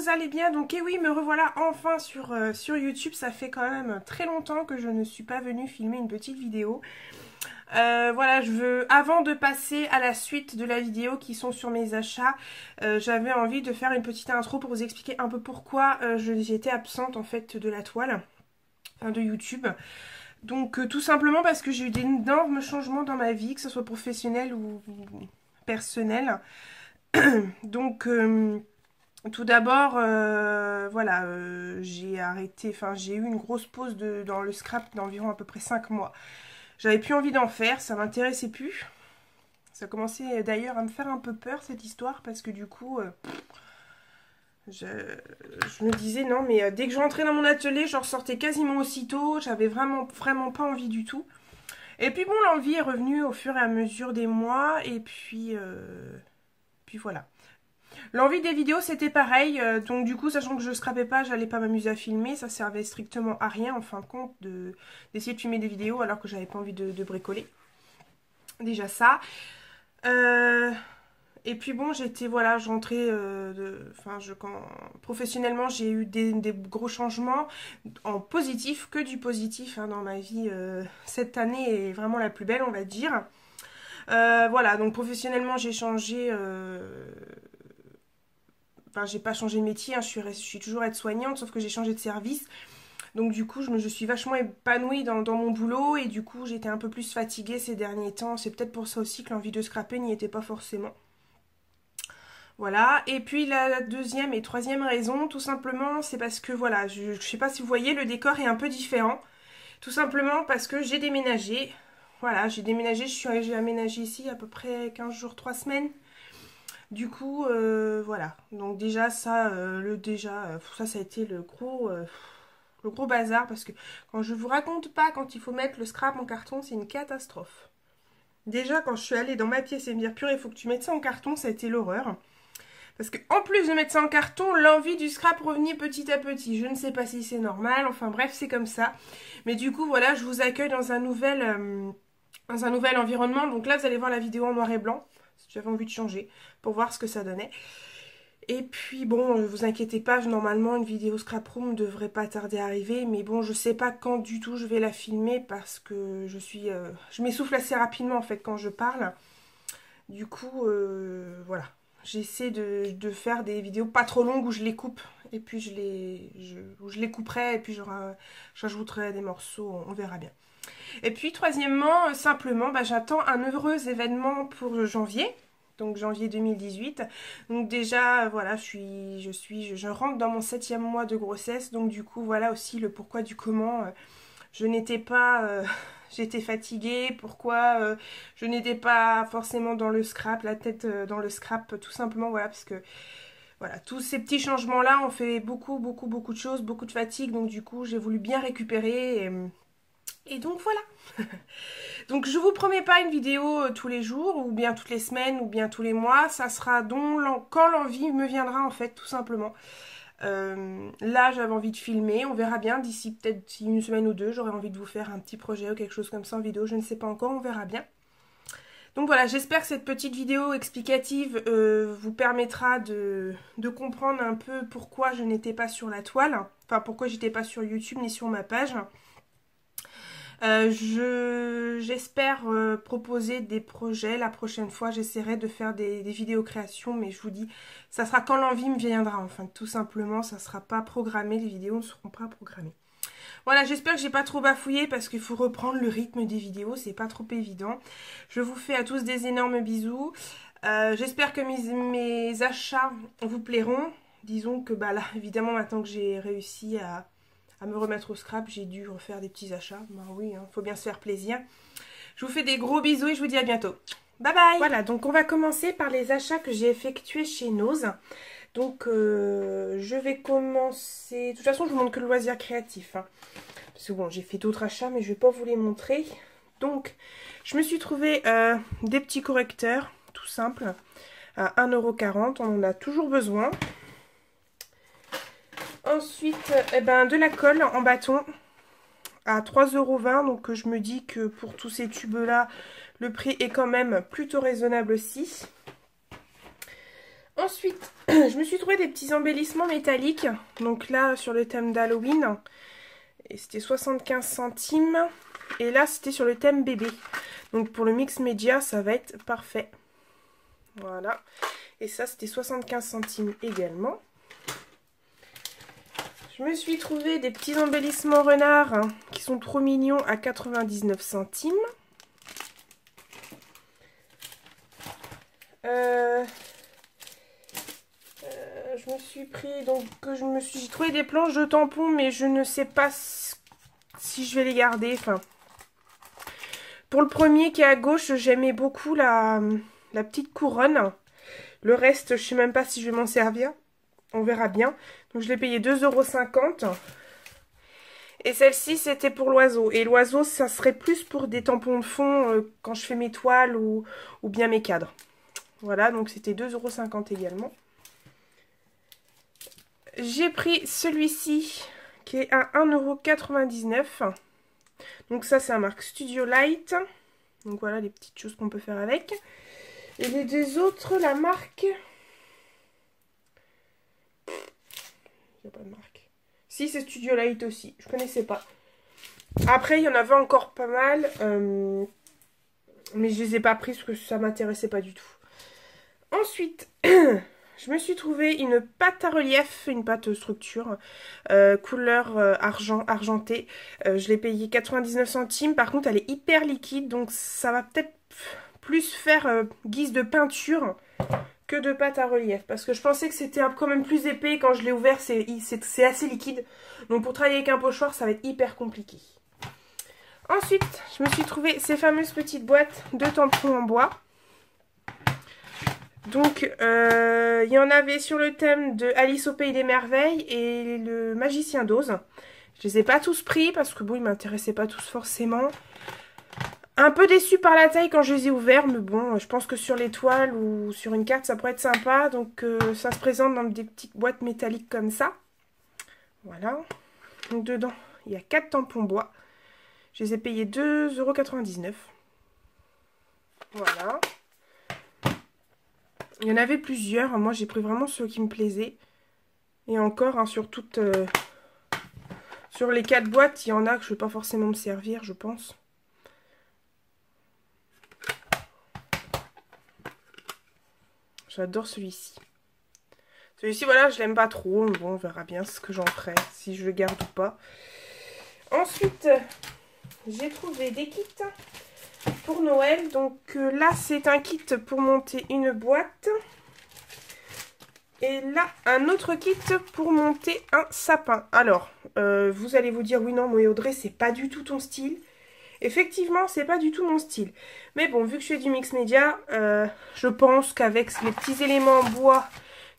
vous allez bien. Donc et oui, me revoilà enfin sur YouTube. Ça fait quand même très longtemps que je ne suis pas venue filmer une petite vidéo. Voilà, avant de passer à la suite de la vidéo qui sont sur mes achats, j'avais envie de faire une petite intro pour vous expliquer un peu pourquoi j'étais absente en fait de la toile, enfin de YouTube. Donc tout simplement parce que j'ai eu d'énormes changements dans ma vie, que ce soit professionnel ou personnel. Donc tout d'abord, voilà, j'ai arrêté, enfin j'ai eu une grosse pause dans le scrap d'environ à peu près 5 mois. J'avais plus envie d'en faire, ça m'intéressait plus. Ça commençait d'ailleurs à me faire un peu peur cette histoire parce que du coup, je me disais non mais dès que je rentrais dans mon atelier, je ressortais quasiment aussitôt, j'avais vraiment pas envie du tout. Et puis bon, l'envie est revenue au fur et à mesure des mois et puis voilà. L'envie des vidéos c'était pareil, donc du coup sachant que je scrapais pas, j'allais pas m'amuser à filmer, ça servait strictement à rien en fin de compte d'essayer de filmer des vidéos alors que j'avais pas envie de bricoler. Déjà ça. Et puis bon, j'étais, voilà, je rentrais, professionnellement j'ai eu des gros changements en positif, que du positif hein, dans ma vie. Cette année est vraiment la plus belle on va dire. Voilà, donc professionnellement j'ai changé... Enfin, j'ai pas changé de métier, hein, je suis toujours aide-soignante, sauf que j'ai changé de service. Donc du coup, je suis vachement épanouie dans mon boulot et du coup, j'étais un peu plus fatiguée ces derniers temps. C'est peut-être pour ça aussi que l'envie de scraper n'y était pas forcément. Voilà, et puis la deuxième et troisième raison, tout simplement, c'est parce que voilà, je sais pas si vous voyez, le décor est un peu différent. Tout simplement parce que j'ai déménagé. Voilà, j'ai déménagé, j'ai aménagé ici à peu près 15 jours, 3 semaines. Du coup, voilà. Donc déjà, ça, ça a été le gros bazar. Parce que quand je vous raconte pas, quand il faut mettre le scrap en carton, c'est une catastrophe. Déjà, quand je suis allée dans ma pièce et me dire, purée, il faut que tu mettes ça en carton, ça a été l'horreur. Parce que en plus de mettre ça en carton, l'envie du scrap revenait petit à petit. Je ne sais pas si c'est normal, enfin bref, c'est comme ça. Mais du coup, voilà, je vous accueille dans un nouvel environnement. Donc là, vous allez voir la vidéo en noir et blanc. J'avais envie de changer pour voir ce que ça donnait. Et puis bon, ne vous inquiétez pas, normalement une vidéo scrap room devrait pas tarder à arriver. Mais bon, je sais pas quand du tout je vais la filmer parce que je m'essouffle assez rapidement en fait quand je parle. Du coup, voilà. J'essaie de faire des vidéos pas trop longues où je les coupe et puis je les couperai et puis j'ajouterai des morceaux, on verra bien. Et puis troisièmement, simplement, j'attends un heureux événement pour janvier, donc janvier 2018. Donc déjà, voilà, je rentre dans mon 7e mois de grossesse, donc du coup, voilà aussi le pourquoi du comment. Je n'étais pas... J'étais fatiguée, pourquoi je n'étais pas forcément dans le scrap, la tête dans le scrap, tout simplement, voilà, parce que voilà, tous ces petits changements-là ont fait beaucoup de choses, beaucoup de fatigue, donc du coup, j'ai voulu bien récupérer, et donc voilà. Donc je vous promets pas une vidéo tous les jours, ou bien toutes les semaines, ou bien tous les mois, ça sera quand l'envie me viendra en fait, tout simplement. Là j'avais envie de filmer, on verra bien d'ici peut-être une semaine ou deux, j'aurai envie de vous faire un petit projet ou quelque chose comme ça en vidéo, je ne sais pas encore, on verra bien. Donc voilà, j'espère que cette petite vidéo explicative vous permettra de comprendre un peu pourquoi je n'étais pas sur la toile, enfin pourquoi j'étais pas sur YouTube ni sur ma page. J'espère proposer des projets. La prochaine fois, j'essaierai de faire des vidéos créations, mais je vous dis, ça sera quand l'envie me viendra. Enfin, tout simplement, ça sera pas programmé. Les vidéos ne seront pas programmées. Voilà, j'espère que j'ai pas trop bafouillé parce qu'il faut reprendre le rythme des vidéos. C'est pas trop évident. Je vous fais à tous des énormes bisous. J'espère que mes achats vous plairont. Disons que là, évidemment, maintenant que j'ai réussi à me remettre au scrap, j'ai dû refaire des petits achats. Ben oui, hein, faut bien se faire plaisir. Je vous fais des gros bisous et je vous dis à bientôt. Bye bye. Voilà, donc on va commencer par les achats que j'ai effectués chez Nose. Donc je vais commencer... De toute façon, je vous montre que le loisir créatif. Hein. Parce que bon, j'ai fait d'autres achats, mais je vais pas vous les montrer. Donc, je me suis trouvé des petits correcteurs, tout simple, à 1,40 €. On en a toujours besoin. Ensuite, de la colle en bâton à 3,20 €. Donc je me dis que pour tous ces tubes-là, le prix est quand même plutôt raisonnable aussi. Ensuite, je me suis trouvé des petits embellissements métalliques. Donc là, sur le thème d'Halloween. Et c'était 75 centimes. Et là, c'était sur le thème bébé. Donc pour le mix média, ça va être parfait. Voilà. Et ça, c'était 75 centimes également. Je me suis trouvé des petits embellissements renards hein, qui sont trop mignons à 99 centimes. J'ai trouvé des planches de tampons, mais je ne sais pas si je vais les garder. Enfin, pour le premier qui est à gauche, j'aimais beaucoup la petite couronne. Le reste, je sais même pas si je vais m'en servir. On verra bien. Donc je l'ai payé 2,50 €. Et celle-ci, c'était pour l'oiseau. Et l'oiseau, ça serait plus pour des tampons de fond quand je fais mes toiles ou bien mes cadres. Voilà, donc c'était 2,50 € également. J'ai pris celui-ci qui est à 1,99 €. Donc ça, c'est un marque Studio Light. Donc voilà les petites choses qu'on peut faire avec. Et les deux autres, la marque... Il n'y a pas de marque. Si, c'est Studio Light aussi. Je connaissais pas. Après, il y en avait encore pas mal. Mais je les ai pas pris parce que ça m'intéressait pas du tout. Ensuite... Je me suis trouvé une pâte à relief, une pâte structure, couleur argentée. Je l'ai payée 99 centimes. Par contre, elle est hyper liquide, donc ça va peut-être plus faire guise de peinture que de pâte à relief. Parce que je pensais que c'était quand même plus épais. Quand je l'ai ouvert, c'est assez liquide. Donc pour travailler avec un pochoir, ça va être hyper compliqué. Ensuite, je me suis trouvé ces fameuses petites boîtes de tampons en bois. Donc, il y en avait sur le thème de Alice au Pays des Merveilles et le Magicien d'Oz. Je les ai pas tous pris parce que bon, ils m'intéressaient pas tous forcément. Un peu déçue par la taille quand je les ai ouverts, mais bon, je pense que sur les toiles ou sur une carte, ça pourrait être sympa. Donc, ça se présente dans des petites boîtes métalliques comme ça. Voilà. Donc, dedans, il y a 4 tampons bois. Je les ai payés 2,99 €. Voilà. Il y en avait plusieurs. Moi, j'ai pris vraiment ceux qui me plaisaient. Et encore, hein, sur les 4 boîtes, il y en a que je ne vais pas forcément me servir, je pense. J'adore celui-ci. Celui-ci, voilà, je l'aime pas trop. Mais bon, on verra bien ce que j'en ferai, si je le garde ou pas. Ensuite, j'ai trouvé des kits pour Noël. Donc là, c'est un kit pour monter une boîte. Et là, un autre kit pour monter un sapin. Alors, vous allez vous dire, oui, non, moi Audrey, c'est pas du tout ton style. Effectivement, c'est pas du tout mon style. Mais bon, vu que je fais du mix média, je pense qu'avec les petits éléments en bois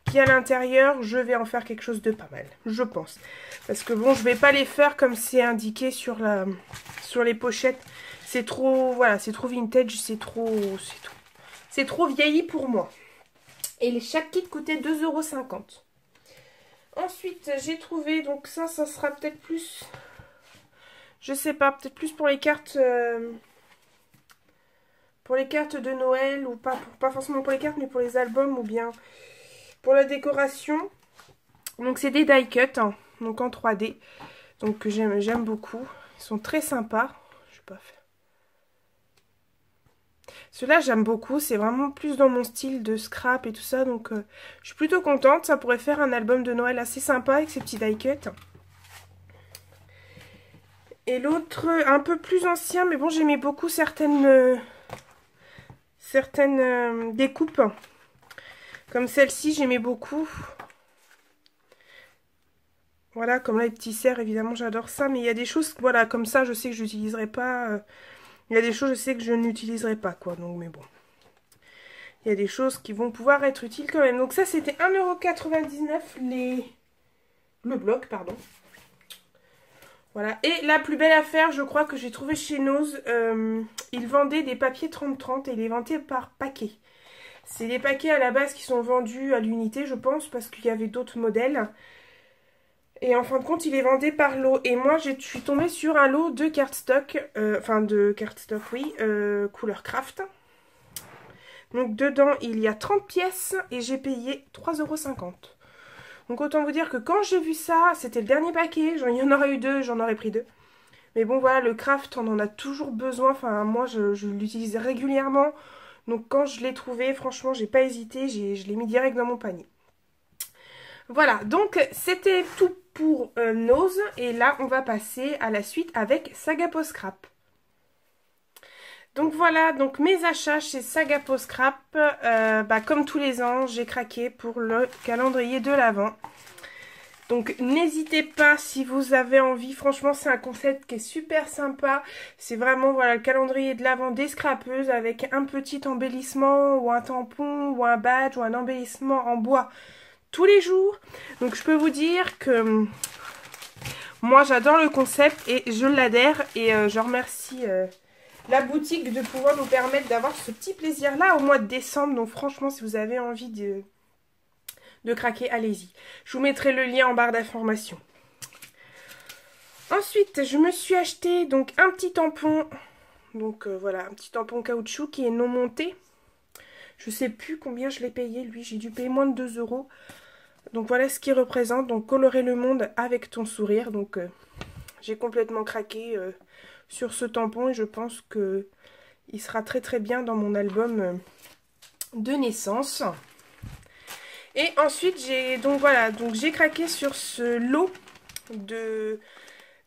qu'il y a à l'intérieur, je vais en faire quelque chose de pas mal. Je pense. Parce que bon, je vais pas les faire comme c'est indiqué sur les pochettes. C'est trop, voilà, c'est trop vintage, c'est trop vieilli pour moi. Et chaque kit coûtait 2,50 €. Ensuite, j'ai trouvé, donc ça sera peut-être plus, je sais pas, peut-être plus pour les cartes de Noël, ou pas forcément pour les cartes, mais pour les albums, ou bien pour la décoration. Donc c'est des die cut, hein, donc en 3D, donc que j'aime beaucoup. Ils sont très sympas. Je sais pas faire. Ceux-là, j'aime beaucoup. C'est vraiment plus dans mon style de scrap et tout ça. Donc, je suis plutôt contente. Ça pourrait faire un album de Noël assez sympa avec ces petits die cut. Et l'autre, un peu plus ancien. Mais bon, j'aimais beaucoup certaines découpes. Comme celle-ci, j'aimais beaucoup. Voilà, comme là, les petits cerfs, évidemment, j'adore ça. Mais il y a des choses, voilà, comme ça, je sais que je n'utiliserai pas... Il y a des choses, je sais que je n'utiliserai pas, quoi. Donc, mais bon. Il y a des choses qui vont pouvoir être utiles quand même. Donc ça, c'était 1,99 € le bloc, pardon. Voilà. Et la plus belle affaire, je crois, que j'ai trouvé chez Nose, ils vendaient des papiers 30-30 et ils les vendaient par paquet. C'est des paquets à la base qui sont vendus à l'unité, je pense, parce qu'il y avait d'autres modèles. Et en fin de compte, il est vendu par lot. Et moi, je suis tombée sur un lot de cardstock. Enfin, de cardstock, oui. Couleur craft. Donc dedans, il y a 30 pièces et j'ai payé 3,50 €. Donc autant vous dire que quand j'ai vu ça, c'était le dernier paquet. Il y en aurait eu 2, j'en aurais pris 2. Mais bon, voilà, le craft, on en a toujours besoin. Enfin, moi, je l'utilise régulièrement. Donc quand je l'ai trouvé, franchement, j'ai pas hésité. Je l'ai mis direct dans mon panier. Voilà, donc c'était tout pour Nose. Et là, on va passer à la suite avec Sagapo Scrap. Donc voilà, donc mes achats chez Sagapo Scrap. Comme tous les ans, j'ai craqué pour le calendrier de l'Avent. Donc n'hésitez pas si vous avez envie, franchement c'est un concept qui est super sympa. C'est vraiment voilà le calendrier de l'Avent des scrapeuses avec un petit embellissement ou un tampon ou un badge ou un embellissement en bois tous les jours. Donc je peux vous dire que moi j'adore le concept et je l'adhère et je remercie la boutique de pouvoir nous permettre d'avoir ce petit plaisir là au mois de décembre. Donc franchement si vous avez envie de craquer, allez-y. Je vous mettrai le lien en barre d'information. Ensuite, je me suis acheté donc un petit tampon. Donc voilà, un petit tampon caoutchouc qui est non monté. Je sais plus combien je l'ai payé, lui. J'ai dû payer moins de 2 €. Donc voilà ce qu'il représente. Donc colorer le monde avec ton sourire. Donc j'ai complètement craqué sur ce tampon. Et je pense que il sera très très bien dans mon album de naissance. Et ensuite, j'ai craqué sur ce lot de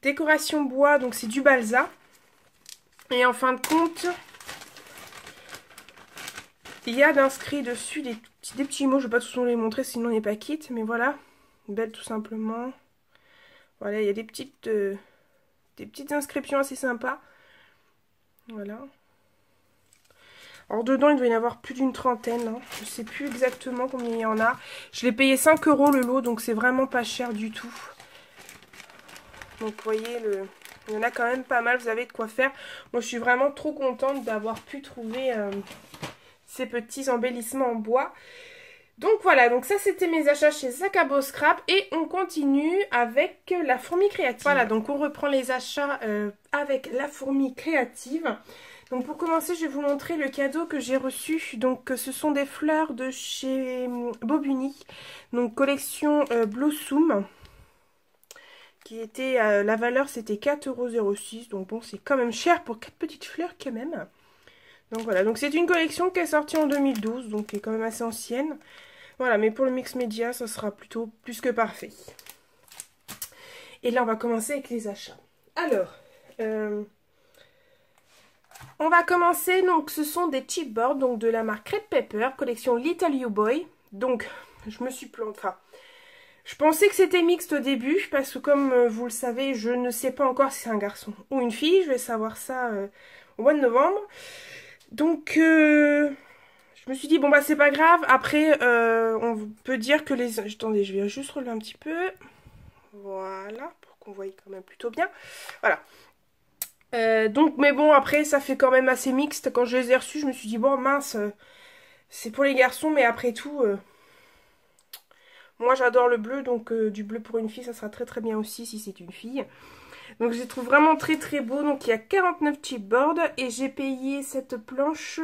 décoration bois. Donc, c'est du balsa. Et en fin de compte, il y a d'inscrits dessus des petits mots. Je ne vais pas tous vous les montrer, sinon on n'est pas quitte. Mais voilà, belle tout simplement. Voilà, il y a des petites inscriptions assez sympas. Voilà. Alors dedans, il doit y en avoir plus d'une trentaine. Hein. Je ne sais plus exactement combien il y en a. Je l'ai payé 5 € le lot, donc c'est vraiment pas cher du tout. Donc vous voyez, il y en a quand même pas mal, vous avez de quoi faire. Moi, je suis vraiment trop contente d'avoir pu trouver ces petits embellissements en bois. Donc voilà, donc ça c'était mes achats chez Sagapo Scrap. Et on continue avec la fourmi créative. Voilà, donc on reprend les achats avec la fourmi créative. Donc pour commencer, je vais vous montrer le cadeau que j'ai reçu. Donc ce sont des fleurs de chez Bobuni. Donc collection Blossom. Qui était, la valeur c'était 4,06 €. Donc bon, c'est quand même cher pour 4 petites fleurs quand même. Donc voilà, donc c'est une collection qui est sortie en 2012. Donc qui est quand même assez ancienne. Voilà, mais pour le mix média, ça sera plutôt plus que parfait. Et là, on va commencer avec les achats. Alors... on va commencer, donc ce sont des chipboards donc de la marque Red Pepper, collection Little You Boy. Donc je me suis plantée, enfin je pensais que c'était mixte au début parce que comme vous le savez, je ne sais pas encore si c'est un garçon ou une fille. Je vais savoir ça au mois de novembre. Donc je me suis dit bon bah c'est pas grave. Après on peut dire que les... Attendez, je vais juste relever un petit peu. Voilà, pour qu'on voie quand même plutôt bien. Voilà. Donc mais bon après ça fait quand même assez mixte. Quand je les ai reçus je me suis dit bon mince c'est pour les garçons mais après tout moi j'adore le bleu donc du bleu pour une fille ça sera très très bien aussi si c'est une fille. Donc je les trouve vraiment très très beaux. Donc il y a 49 chipboards et j'ai payé cette planche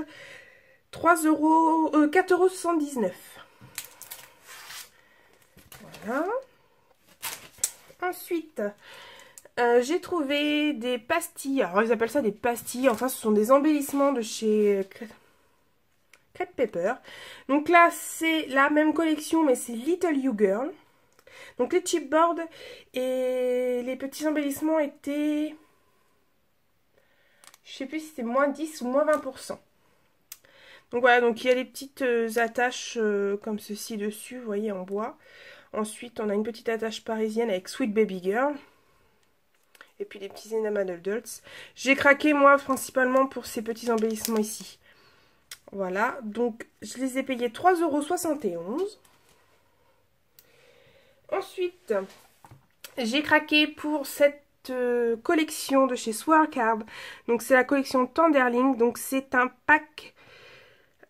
4,79 €. Voilà. Ensuite j'ai trouvé des pastilles. Alors ils appellent ça des pastilles. Enfin ce sont des embellissements de chez Red Pepper. Donc là c'est la même collection mais c'est Little You Girl. Donc les chipboards et les petits embellissements étaient... Je sais plus si c'était moins 10 ou moins 20%. Donc voilà, donc il y a des petites attaches comme ceci dessus, vous voyez, en bois. Ensuite on a une petite attache parisienne avec Sweet Baby Girl. Et puis les petits Enamel Adults. J'ai craqué moi principalement pour ces petits embellissements ici. Voilà, donc je les ai payés 3,71 €. Ensuite, j'ai craqué pour cette collection de chez Swirlcard. Donc c'est la collection Tenderling. Donc c'est un pack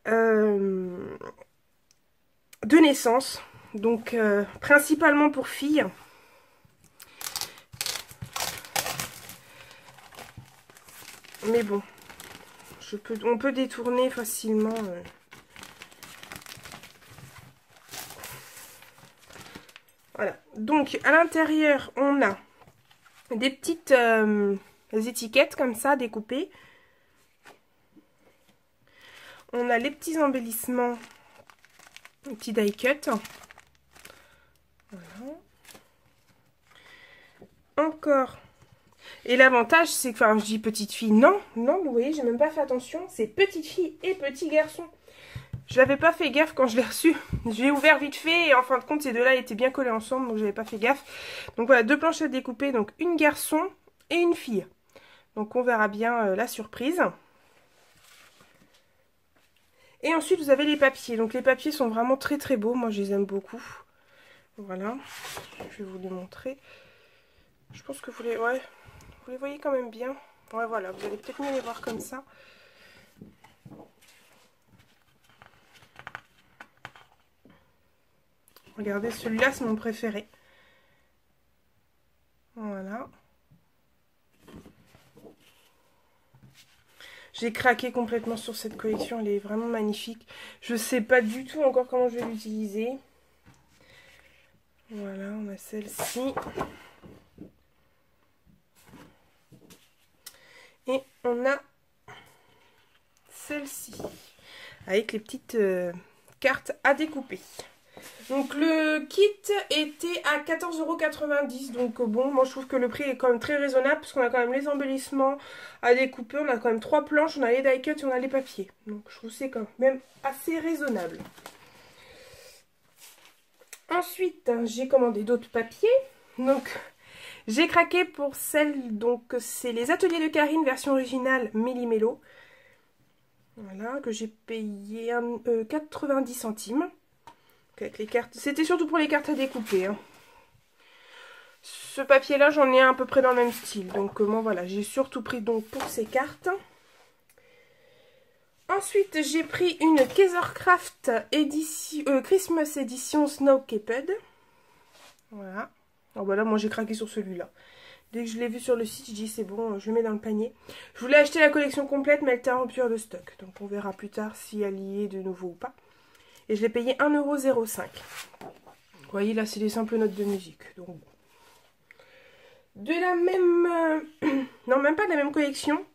de naissance. Donc principalement pour filles. Mais bon, on peut détourner facilement Voilà. Donc, à l'intérieur, on a des petites étiquettes comme ça, découpées. On a les petits embellissements, les petits die cut. Voilà. Encore. Et l'avantage, c'est que, enfin, je dis petite fille, non, vous voyez, j'ai même pas fait attention, c'est petite fille et petit garçon. Je n'avais pas fait gaffe quand je l'ai reçu. J'ai ouvert vite fait et en fin de compte, ces deux-là étaient bien collés ensemble, donc j'avais pas fait gaffe. Donc voilà, deux planchettes découpées, donc une garçon et une fille. Donc on verra bien la surprise. Et ensuite, vous avez les papiers. Donc les papiers sont vraiment très très beaux, moi je les aime beaucoup. Voilà, je vais vous les montrer. Je pense que vous les voyez quand même bien. Ouais, voilà, vous allez peut-être mieux les voir comme ça. Regardez, celui-là, c'est mon préféré. Voilà. J'ai craqué complètement sur cette collection. Elle est vraiment magnifique. Je ne sais pas du tout encore comment je vais l'utiliser. Voilà, on a celle-ci. Et on a celle-ci. Avec les petites cartes à découper. Donc le kit était à 14,90 €. Donc bon, moi je trouve que le prix est quand même très raisonnable. Parce qu'on a quand même les embellissements à découper. On a quand même 3 planches, on a les die cut et on a les papiers. Donc je trouve que c'est quand même assez raisonnable. Ensuite, j'ai commandé d'autres papiers. Donc j'ai craqué pour celle, donc c'est les ateliers de Karine version originale Méli-Mélo. Voilà, que j'ai payé 90 centimes. Avec les cartes, c'était surtout pour les cartes à découper. Hein. Ce papier-là, j'en ai un à peu près dans le même style. Donc moi, voilà, j'ai surtout pris donc pour ces cartes. Ensuite, j'ai pris une Kaisercraft Christmas Edition Snow Caped. Voilà. Alors voilà, moi j'ai craqué sur celui-là. Dès que je l'ai vu sur le site, je dis c'est bon, je le mets dans le panier. Je voulais acheter la collection complète, mais elle était en rupture de stock. Donc on verra plus tard si elle y est de nouveau ou pas. Et je l'ai payé 1,05 €. Vous voyez, là, c'est des simples notes de musique. Donc, de la même... non, même pas de la même collection.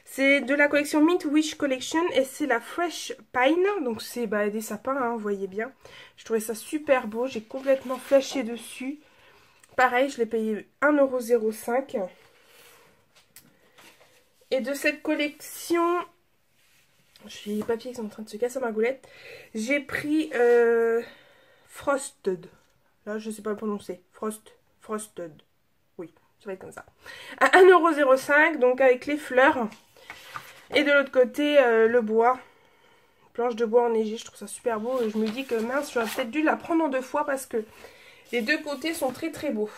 C'est de la collection Mint Wish Collection. Et c'est la Fresh Pine. Donc, c'est des sapins, hein, vous voyez bien. Je trouvais ça super beau. J'ai complètement flashé dessus. Pareil, je l'ai payé 1,05 €. Et de cette collection... J'ai les papiers qui sont en train de se casser ma goulette. J'ai pris Frosted. Là, je ne sais pas le prononcer. Frosted. Oui, ça va être comme ça. À 1,05 €, donc avec les fleurs. Et de l'autre côté, le bois. Planche de bois enneigée. Je trouve ça super beau. Et je me dis que mince, j'aurais peut-être dû la prendre en deux fois parce que les deux côtés sont très très beaux.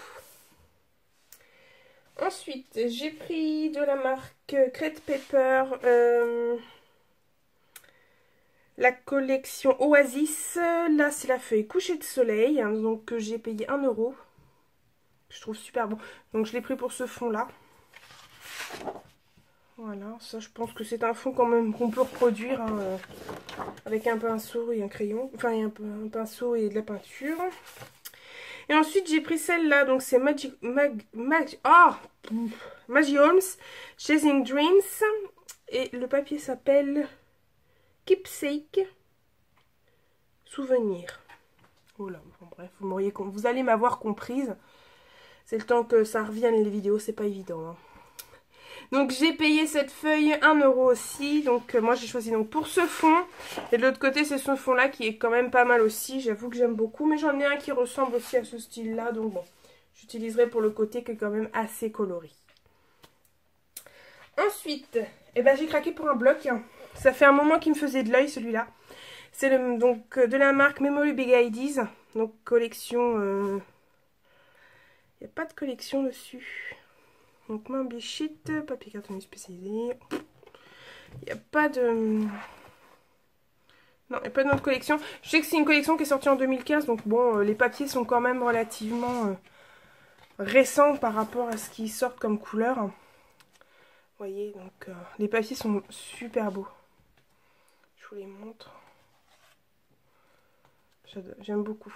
Ensuite, j'ai pris de la marque Crate Paper. La collection Oasis, là c'est la feuille coucher de soleil, hein, donc j'ai payé 1 €. Je trouve super bon. Donc je l'ai pris pour ce fond là. Voilà, ça je pense que c'est un fond quand même qu'on peut reproduire hein, avec un pinceau et un crayon. Enfin un pinceau et de la peinture. Et ensuite j'ai pris celle-là, donc c'est Maggie Holmes Chasing Dreams. Et le papier s'appelle Keepsake Souvenir. Oh là, bon, bref, vous allez m'avoir comprise. C'est le temps que ça revienne les vidéos, c'est pas évident. Hein. Donc j'ai payé cette feuille 1 € aussi. Donc moi j'ai choisi donc pour ce fond. Et de l'autre côté c'est ce fond là qui est quand même pas mal aussi. J'avoue que j'aime beaucoup. Mais j'en ai un qui ressemble aussi à ce style là. Donc bon, j'utiliserai pour le côté qui est quand même assez coloré. Ensuite, j'ai craqué pour un bloc. Ça fait un moment qu'il me faisait de l'œil celui-là. C'est donc de la marque Memory Big Ideas. Donc collection... Il n'y a pas de collection dessus. Donc main bichette, papier cartonné spécialisé. Il n'y a pas de... Non, il n'y a pas de notre collection. Je sais que c'est une collection qui est sortie en 2015. Donc bon, les papiers sont quand même relativement récents par rapport à ce qui sort comme couleur. Vous voyez, donc les papiers sont super beaux. Je vous les montre. J'aime beaucoup.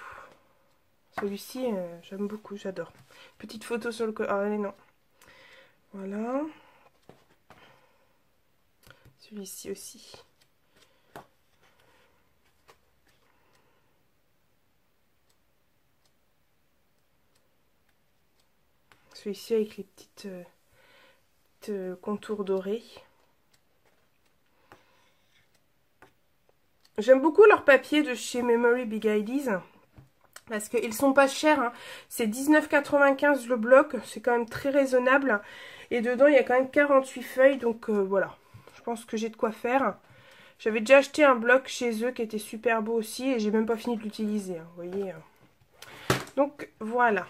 Celui-ci, j'aime beaucoup, j'adore. Petite photo sur le côté. Ah non. Voilà. Celui-ci aussi. Celui-ci avec les petites contours dorés. J'aime beaucoup leur papier de chez Memory Big Ideas. Parce qu'ils sont pas chers. Hein. C'est 19,95 le bloc. C'est quand même très raisonnable. Et dedans, il y a quand même 48 feuilles. Donc voilà. Je pense que j'ai de quoi faire. J'avais déjà acheté un bloc chez eux qui était super beau aussi. Et j'ai même pas fini de l'utiliser. Hein, vous voyez. Donc voilà.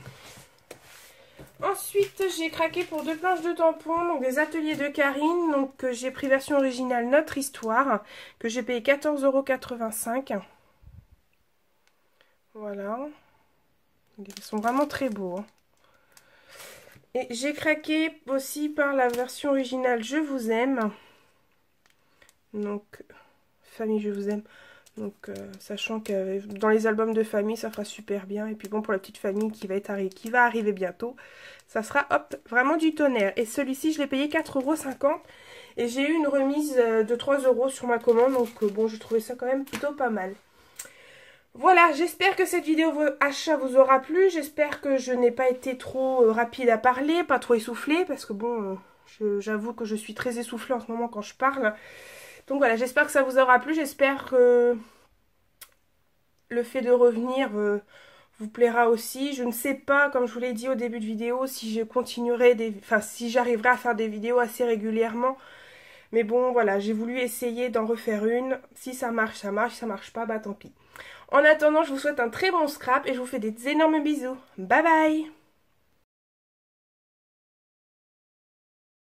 Ensuite, j'ai craqué pour 2 planches de tampons, donc des ateliers de Karine. Donc j'ai pris version originale Notre Histoire, que j'ai payé 14,85 €. Voilà. Ils sont vraiment très beaux. Hein. Et j'ai craqué aussi par la version originale Je vous aime. Donc, famille Je vous aime. Donc, sachant que dans les albums de famille, ça fera super bien. Et puis bon, pour la petite famille qui va arriver bientôt, ça sera, hop, vraiment du tonnerre. Et celui-ci, je l'ai payé 4,50 €. Et j'ai eu une remise de 3 € sur ma commande. Donc, bon, j'ai trouvé ça quand même plutôt pas mal. Voilà, j'espère que cette vidéo achat vous aura plu. J'espère que je n'ai pas été trop rapide à parler, pas trop essoufflée. Parce que bon, j'avoue que je suis très essoufflée en ce moment quand je parle. Donc voilà, j'espère que ça vous aura plu. J'espère que le fait de revenir vous plaira aussi. Je ne sais pas, comme je vous l'ai dit au début de vidéo, si je continuerai si j'arriverai à faire des vidéos assez régulièrement. Mais bon, voilà, j'ai voulu essayer d'en refaire une. Si ça marche, ça marche. Si ça marche pas, bah tant pis. En attendant, je vous souhaite un très bon scrap et je vous fais des énormes bisous. Bye bye!